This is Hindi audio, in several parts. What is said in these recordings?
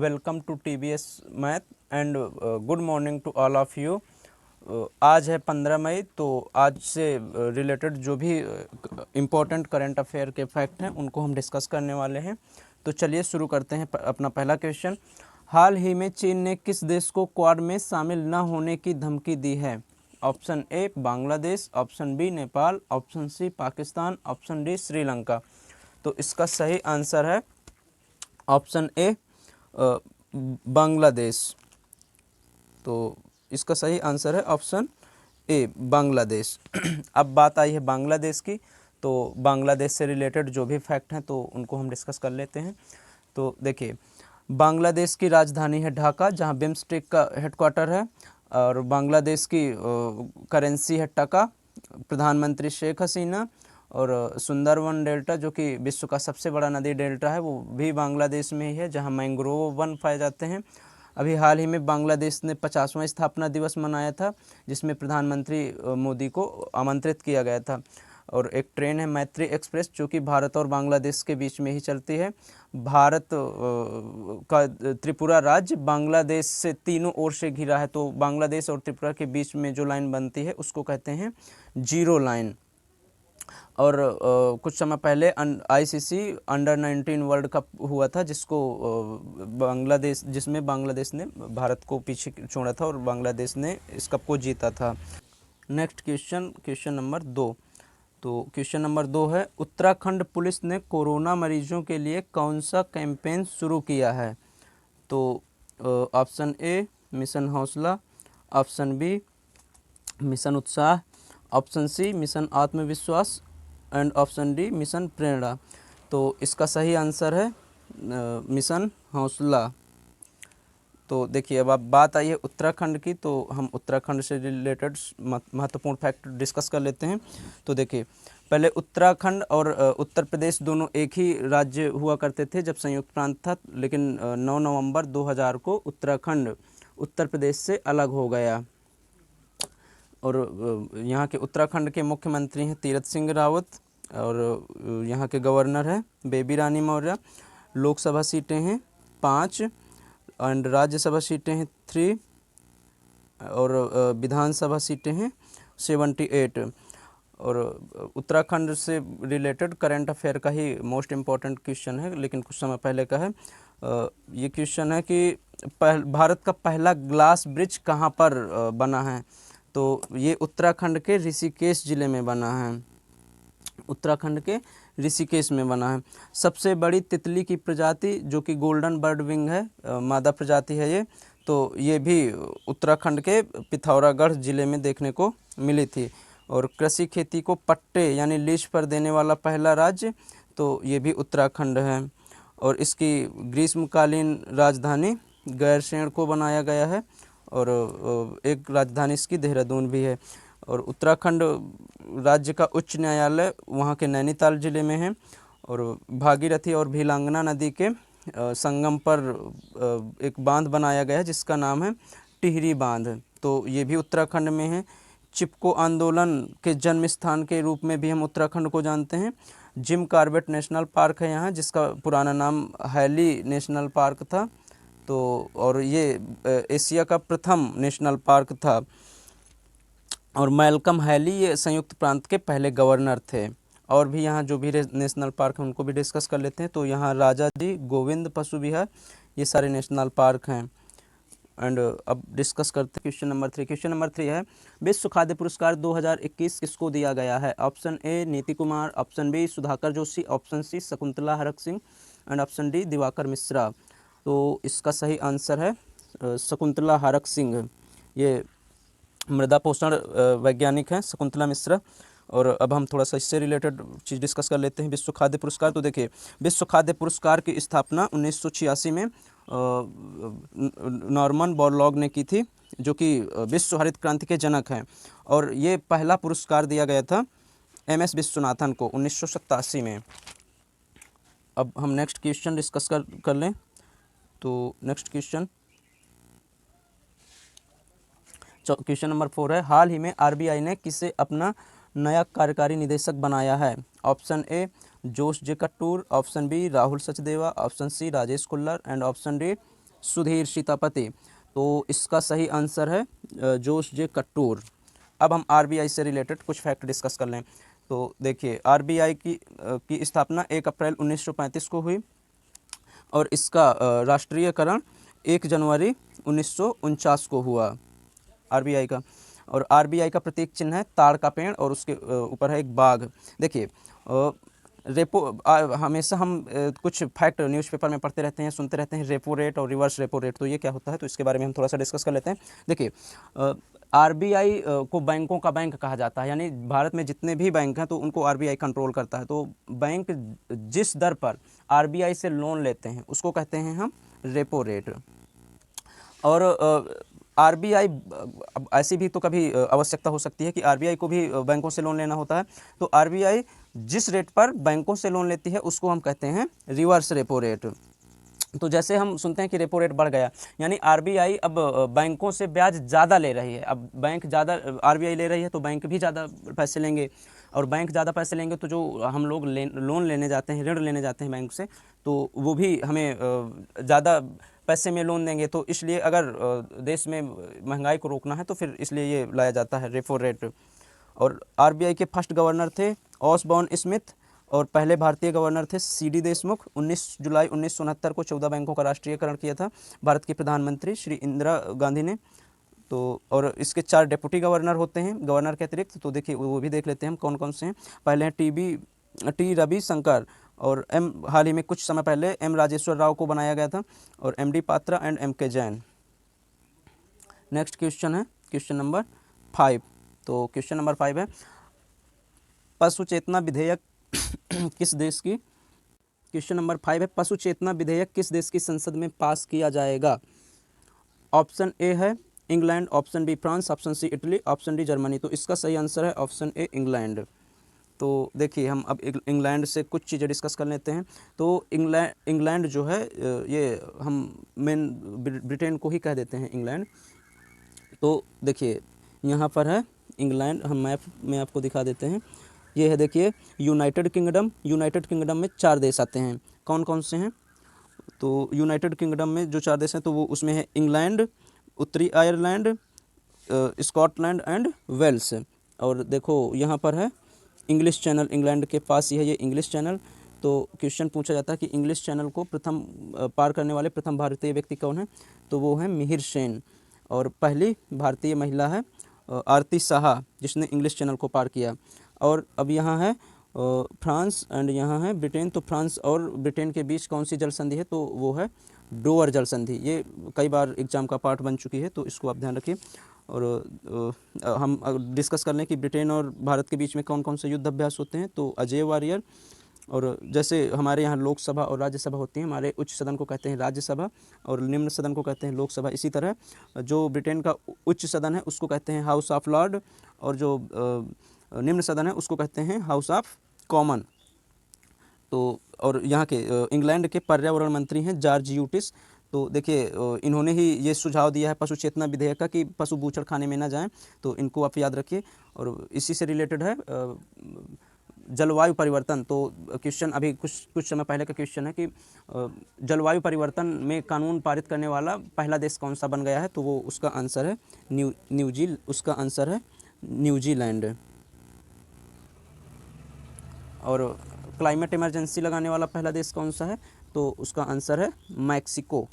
Welcome to TBS math and good morning to all of you. आज है 15 मई, तो आज से रिलेटेड जो भी इम्पोर्टेंट करंट अफेयर के फैक्ट हैं उनको हम डिस्कस करने वाले हैं। तो चलिए शुरू करते हैं अपना पहला क्वेश्चन। हाल ही में चीन ने किस देश को क्वाड में शामिल न होने की धमकी दी है? Option A Bangladesh, option B Nepal, option C Pakistan, option D Sri Lanka. तो इसका सही आंसर है ऑप्शन ए बांग्लादेश। तो इसका सही आंसर है ऑप्शन ए बांग्लादेश। अब बात आई है बांग्लादेश की, तो बांग्लादेश से रिलेटेड जो भी फैक्ट हैं तो उनको हम डिस्कस कर लेते हैं। तो देखिए, बांग्लादेश की राजधानी है ढाका, जहां बिम्स्टेक का हेडक्वार्टर है, और बांग्लादेश की करेंसी है टका। प्रधानमंत्री शेख हसीना, और सुंदरवन डेल्टा जो कि विश्व का सबसे बड़ा नदी डेल्टा है वो भी बांग्लादेश में ही है, जहां मैंग्रोव वन पाए जाते हैं। अभी हाल ही में बांग्लादेश ने 50वां स्थापना दिवस मनाया था, जिसमें प्रधानमंत्री मोदी को आमंत्रित किया गया था। और एक ट्रेन है मैत्री एक्सप्रेस जो कि भारत और बांग्लादेश के बीच में ही चलती है। भारत का त्रिपुरा राज्य बांग्लादेश से तीनों ओर से घिरा है, तो बांग्लादेश और त्रिपुरा के बीच में जो लाइन बनती है उसको कहते हैं जीरो लाइन। और कुछ समय पहले ICC अंडर-19 वर्ल्ड कप हुआ था, जिसमें बांग्लादेश ने भारत को पीछे छोड़ा था और बांग्लादेश ने इस कप को जीता था। Next question number 2। तो क्वेश्चन नंबर 2 है, उत्तराखंड पुलिस ने कोरोना मरीजों के लिए कौन सा कैंपेन शुरू किया है? तो ऑप्शन ए मिशन हौसला, ऑप्शन बी मिशन उत्साह, ऑप्शन सी मिशन आत्मविश्वास एंड ऑप्शन डी मिशन प्रेरणा। तो इसका सही आंसर है मिशन हौसला। तो देखिए, अब बात आई है उत्तराखंड की, तो हम उत्तराखंड से रिलेटेड महत्वपूर्ण फैक्ट डिस्कस कर लेते हैं। तो देखिए, पहले उत्तराखंड और उत्तर प्रदेश दोनों एक ही राज्य हुआ करते थे जब संयुक्त प्रांत था, लेकिन 9 नवंबर 2000 को उत्तराखंड उत्तर प्रदेश से अलग हो गया। और यहाँ के उत्तराखंड के मुख्यमंत्री हैं तीरथ सिंह रावत, और यहाँ के गवर्नर हैं बेबी रानी मौर्य। लोकसभा सीटें हैं 5 एंड राज्यसभा सीटें हैं 3, और विधानसभा सीटें हैं 78। और उत्तराखंड से रिलेटेड करंट अफेयर का ही मोस्ट इम्पॉर्टेंट क्वेश्चन है, लेकिन कुछ समय पहले का है। ये क्वेश्चन है कि भारत का पहला ग्लास ब्रिज कहाँ पर बना है? तो ये उत्तराखंड के ऋषिकेश जिले में बना है। उत्तराखंड के ऋषिकेश में बना है। सबसे बड़ी तितली की प्रजाति जो कि गोल्डन बर्ड विंग है, मादा प्रजाति है ये, तो ये भी उत्तराखंड के पिथौरागढ़ जिले में देखने को मिली थी। और कृषि खेती को पट्टे यानी लीज पर देने वाला पहला राज्य, तो ये भी उत्तराखंड है। और इसकी ग्रीष्मकालीन राजधानी गैरसैंण को बनाया गया है, और एक राजधानी इसकी देहरादून भी है। और उत्तराखंड राज्य का उच्च न्यायालय वहाँ के नैनीताल जिले में है। और भागीरथी और भीलांगना नदी के संगम पर एक बांध बनाया गया है जिसका नाम है टिहरी बांध, तो ये भी उत्तराखंड में है। चिपको आंदोलन के जन्म स्थान के रूप में भी हम उत्तराखंड को जानते हैं। जिम कॉर्बेट नेशनल पार्क है यहाँ, जिसका पुराना नाम हैली नेशनल पार्क था। तो और ये एशिया का प्रथम नेशनल पार्क था। और मैल्कम हैली ये संयुक्त प्रांत के पहले गवर्नर थे। और भी यहाँ जो भी नेशनल पार्क हैं उनको भी डिस्कस कर लेते हैं। तो यहाँ राजा जी गोविंद पशु विहार, ये सारे नेशनल पार्क हैं। एंड अब डिस्कस करते हैं क्वेश्चन नंबर 3। क्वेश्चन नंबर 3 है, विश्व खाद्य पुरस्कार 2021 किसको दिया गया है? Option A Niti Kumar, option B Sudhakar Joshi, option C Shakuntala Harak Singh and option D Diwakar Mishra. तो इसका सही आंसर है शकुंतला हरक सिंह। ये मृदा पोषण वैज्ञानिक हैं शकुंतला मिश्रा। और अब हम थोड़ा सा इससे रिलेटेड चीज़ डिस्कस कर लेते हैं। विश्व खाद्य पुरस्कार, तो देखिए, विश्व खाद्य पुरस्कार की स्थापना 1986 में नॉर्मन बोरलॉग ने की थी, जो कि विश्व हरित क्रांति के जनक हैं। और ये पहला पुरस्कार दिया गया था MS विश्वनाथन को 1987 में। अब हम नेक्स्ट क्वेश्चन डिस्कस कर लें। तो नेक्स्ट क्वेश्चन नंबर 4 है, हाल ही में RBI ने किसे अपना नया कार्यकारी निदेशक बनाया है? Option A Josh J Kattoor, option B Rahul Sachdeva, option C Rajesh Kullar and option D Sudhir Sitapati. तो इसका सही आंसर है जोश जे कट्टूर। अब हम आरबीआई से रिलेटेड कुछ फैक्ट डिस्कस कर लें। तो देखिए आरबीआई की स्थापना 1 अप्रैल 1935 को हुई और इसका राष्ट्रीयकरण 1 जनवरी 1949 को हुआ आरबीआई का। और आरबीआई का प्रतीक चिन्ह है ताड़ का पेड़ और उसके ऊपर है एक बाघ। देखिए हमेशा हम कुछ फैक्ट न्यूज़पेपर में पढ़ते रहते हैं, सुनते रहते हैं, रेपो रेट और रिवर्स रेपो रेट। तो ये क्या होता है, तो इसके बारे में हम थोड़ा सा डिस्कस कर लेते हैं। देखिए आरबीआई को बैंकों का बैंक कहा जाता है, यानी भारत में जितने भी बैंक हैं तो उनको आरबीआई कंट्रोल करता है। तो बैंक जिस दर पर आरबीआई से लोन लेते हैं उसको कहते हैं हम रेपो रेट। और आरबीआई ऐसी भी तो कभी आवश्यकता हो सकती है कि आरबीआई को भी बैंकों से लोन लेना होता है। तो आरबीआई जिस रेट पर बैंकों से लोन लेती है उसको हम कहते हैं रिवर्स रेपो रेट। तो जैसे हम सुनते हैं कि रेपो रेट बढ़ गया, यानी आरबीआई अब बैंकों से ब्याज ज़्यादा ले रही है। अब बैंक ज़्यादा आरबीआई ले रही है तो बैंक भी ज़्यादा पैसे लेंगे, और बैंक ज़्यादा पैसे लेंगे तो जो हम लोग लोन लेने जाते हैं, ऋण लेने जाते हैं बैंक से, तो वो भी हमें ज़्यादा पैसे में लोन देंगे। तो इसलिए अगर देश में महंगाई को रोकना है तो फिर इसलिए ये लाया जाता है रेपो रेट। और आरबीआई के फर्स्ट गवर्नर थे ऑसबॉर्न स्मिथ और पहले भारतीय गवर्नर थे सीडी देशमुख। 19 जुलाई 1969 को 14 बैंकों का राष्ट्रीयकरण किया था भारत की प्रधानमंत्री श्री इंदिरा गांधी ने। तो और इसके 4 डेप्यूटी गवर्नर होते हैं गवर्नर के अतिरिक्त। तो देखिए वो भी देख लेते हैं हम कौन कौन से हैं। पहले हैं टी रविशंकर, और हाल ही में कुछ समय पहले एम राजेश्वर राव को बनाया गया था, और MD Patra and MK Jain. Next question है क्वेश्चन नंबर 5। तो क्वेश्चन नंबर 5 है पशु चेतना विधेयक किस देश की क्वेश्चन नंबर 5 है पशु चेतना विधेयक किस देश की संसद में पास किया जाएगा। ऑप्शन ए है England, option B France, option C Italy, option D Germany. तो इसका सही आंसर है ऑप्शन ए इंग्लैंड। तो देखिए हम अब इंग्लैंड से कुछ चीज़ें डिस्कस कर लेते हैं। तो इंग्लैंड जो है ये हम मेन ब्रिटेन को ही कह देते हैं इंग्लैंड। तो देखिए यहाँ पर है इंग्लैंड, हम मैप में आपको दिखा देते हैं। ये है देखिए यूनाइटेड किंगडम में 4 देश आते हैं। कौन कौन से हैं, तो यूनाइटेड किंगडम में जो 4 देश हैं तो वो उसमें है इंग्लैंड, उत्तरी आयरलैंड, स्कॉटलैंड एंड वेल्स। और देखो यहाँ पर है इंग्लिश चैनल, इंग्लैंड के पास ही है ये इंग्लिश चैनल। तो क्वेश्चन पूछा जाता है कि इंग्लिश चैनल को प्रथम पार करने वाले प्रथम भारतीय व्यक्ति कौन है, तो वो है मिहिर सेन। और पहली भारतीय महिला है आरती साहा जिसने इंग्लिश चैनल को पार किया। और अब यहाँ है फ्रांस एंड यहाँ है ब्रिटेन। तो फ्रांस और ब्रिटेन के बीच कौन सी जल संधि है, तो वो है डोवर जल संधि। ये कई बार एग्जाम का पार्ट बन चुकी है, तो इसको आप ध्यान रखिए। और हम डिस्कस कर लें कि ब्रिटेन और भारत के बीच में कौन कौन से युद्ध अभ्यास होते हैं। तो अजय वारियर, और जैसे हमारे यहाँ लोकसभा और राज्यसभा होती हैं, हमारे उच्च सदन को कहते हैं राज्यसभा और निम्न सदन को कहते हैं लोकसभा। इसी तरह जो ब्रिटेन का उच्च सदन है उसको कहते हैं हाउस ऑफ लॉर्ड, और जो निम्न सदन है उसको कहते हैं हाउस ऑफ कॉमन। तो और यहाँ के इंग्लैंड के पर्यावरण मंत्री हैं जॉर्ज यूटिस। तो देखिए इन्होंने ही ये सुझाव दिया है पशु चेतना विधेयक का कि पशु बूचड़ खाने में ना जाएं। तो इनको आप याद रखिए। और इसी से रिलेटेड है जलवायु परिवर्तन। तो क्वेश्चन अभी कुछ समय पहले का क्वेश्चन है कि जलवायु परिवर्तन में कानून पारित करने वाला पहला देश कौन सा बन गया है, तो वो उसका आंसर है न्यूजीलैंड। और क्लाइमेट इमरजेंसी लगाने वाला पहला देश कौन सा है, तो उसका आंसर है मैक्सिको।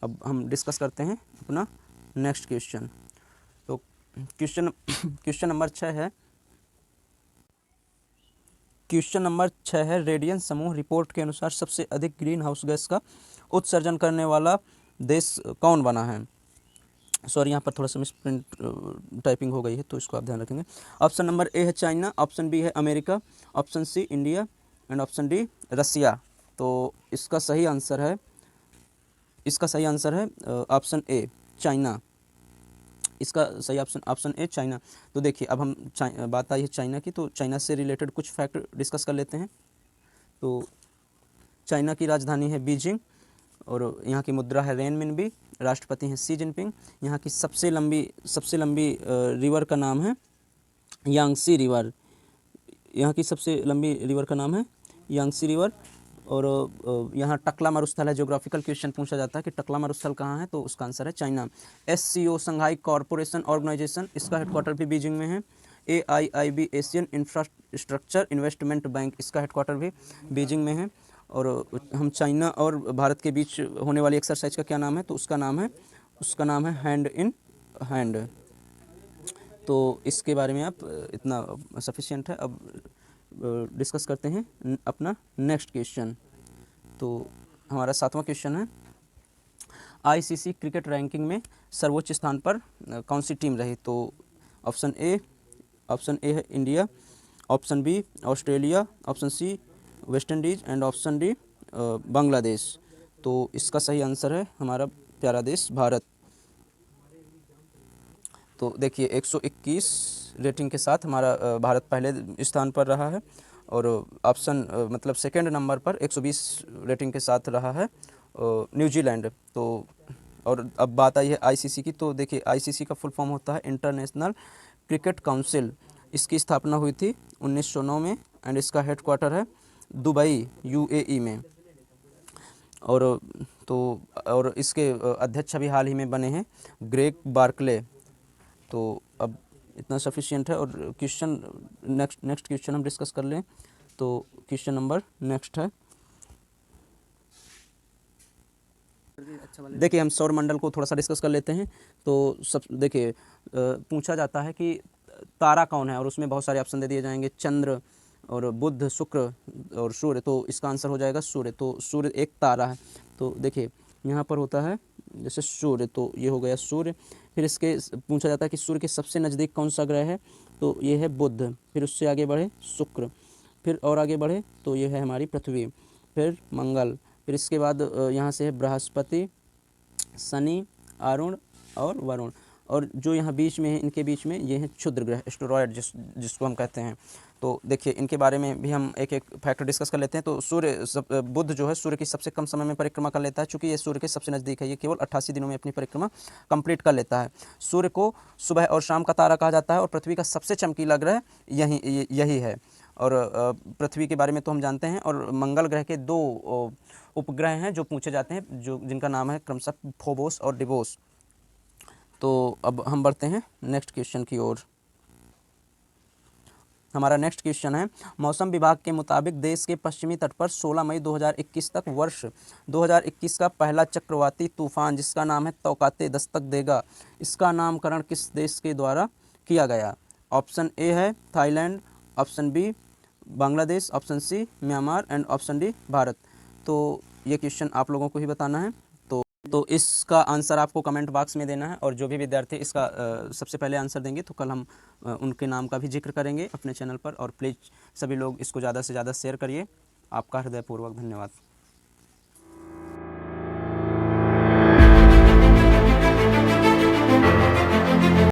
अब हम डिस्कस करते हैं अपना नेक्स्ट क्वेश्चन। तो क्वेश्चन नंबर 6 है रेडियन समूह रिपोर्ट के अनुसार सबसे अधिक ग्रीन हाउस गैस का उत्सर्जन करने वाला देश कौन बना है। सॉरी यहाँ पर थोड़ा सा मिसप्रिंट टाइपिंग हो गई है, तो इसको आप ध्यान रखेंगे। ऑप्शन नंबर ए है चाइना, ऑप्शन बी है America, option C India and option D Russia. तो इसका सही आंसर है ऑप्शन ए चाइना। इसका सही ऑप्शन ए चाइना। तो देखिए अब हम बात आई है चाइना की, तो चाइना से रिलेटेड कुछ फैक्ट डिस्कस कर लेते हैं। तो चाइना की राजधानी है बीजिंग, और यहाँ की मुद्रा है रेनमिनबी, राष्ट्रपति हैं शी जिनपिंग। यहाँ की सबसे लंबी रिवर का नाम है यांगसी रिवर। यहाँ की सबसे लंबी रिवर का नाम है यांगसी रिवर। और यहाँ टकला मरुस्थल है, ज्योग्राफिकल क्वेश्चन पूछा जाता है कि टकला मरुस्थल कहाँ है, तो उसका आंसर है China. SCO Shanghai corporation organisation, इसका हेडक्वार्टर भी बीजिंग में है। AIIB Asian infrastructure investment bank, इसका हेडक्वार्टर भी बीजिंग में है। और हम चाइना और भारत के बीच होने वाली एक्सरसाइज का क्या नाम है, तो उसका नाम है हैंड इन हैंड। तो इसके बारे में आप इतना सफिशिएंट है। अब डिस्कस करते हैं अपना नेक्स्ट क्वेश्चन। तो हमारा 7वां क्वेश्चन है, ICC क्रिकेट रैंकिंग में सर्वोच्च स्थान पर कौन सी टीम रही? तो ऑप्शन ए है India, option B Australia, option C West Indies and option D Bangladesh. तो इसका सही आंसर है हमारा प्यारा देश भारत। तो देखिए 121 रेटिंग के साथ हमारा भारत पहले स्थान पर रहा है, और ऑप्शन मतलब सेकंड नंबर पर 120 रेटिंग के साथ रहा है न्यूजीलैंड। तो और अब बात आई है ICC की, तो देखिए ICC का फुल फॉर्म होता है इंटरनेशनल क्रिकेट काउंसिल। इसकी स्थापना हुई थी 1909 में एंड इसका हेडक्वार्टर है दुबई UAE में। और इसके अध्यक्ष अभी हाल ही में बने हैं ग्रेग बार्कले। तो अब इतना सफिशिएंट है। और क्वेश्चन नेक्स्ट क्वेश्चन हम डिस्कस कर लें। तो क्वेश्चन नंबर नेक्स्ट है, देखिए हम सौर मंडल को थोड़ा सा डिस्कस कर लेते हैं। तो सब देखिए पूछा जाता है कि तारा कौन है, और उसमें बहुत सारे ऑप्शन दे दिए जाएंगे, चंद्र और बुध, शुक्र और सूर्य। तो इसका आंसर हो जाएगा सूर्य। तो सूर्य एक तारा है। तो देखिए यहाँ पर होता है जैसे सूर्य, तो ये हो गया सूर्य। फिर इसके पूछा जाता है कि सूर्य के सबसे नज़दीक कौन सा ग्रह है, तो ये है बुध। फिर उससे आगे बढ़े शुक्र, फिर और आगे बढ़े तो ये है हमारी पृथ्वी, फिर मंगल, फिर इसके बाद यहाँ से है बृहस्पति, शनि, अरुण और वरुण। और जो यहाँ बीच में है, इनके बीच में ये है क्षुद्र ग्रह, एस्टेरॉयड जिसको हम कहते हैं। तो देखिए इनके बारे में भी हम एक एक फैक्टर डिस्कस कर लेते हैं। तो बुध जो है सूर्य की सबसे कम समय में परिक्रमा कर लेता है, चूँकि ये सूर्य के सबसे नज़दीक है। ये केवल 88 दिनों में अपनी परिक्रमा कंप्लीट कर लेता है। सूर्य को सुबह और शाम का तारा कहा जाता है, और पृथ्वी का सबसे चमकीला ग्रह यही है। और पृथ्वी के बारे में तो हम जानते हैं। और मंगल ग्रह के 2 उपग्रह हैं जो पूछे जाते हैं, जिनका नाम है क्रमशः फोबोस और डिबोस। तो अब हम बढ़ते हैं नेक्स्ट क्वेश्चन की ओर। हमारा नेक्स्ट क्वेश्चन है, मौसम विभाग के मुताबिक देश के पश्चिमी तट पर 16 मई 2021 तक वर्ष 2021 का पहला चक्रवाती तूफान जिसका नाम है तौकाते दस्तक देगा, इसका नामकरण किस देश के द्वारा किया गया? ऑप्शन ए है Thailand, option B Bangladesh, option C Myanmar and option D Bharat. तो ये क्वेश्चन आप लोगों को ही बताना है। तो इसका आंसर आपको कमेंट बॉक्स में देना है, और जो भी विद्यार्थी इसका सबसे पहले आंसर देंगे तो कल हम उनके नाम का भी जिक्र करेंगे अपने चैनल पर। और प्लीज़ सभी लोग इसको ज़्यादा से ज़्यादा शेयर करिए। आपका हृदयपूर्वक धन्यवाद।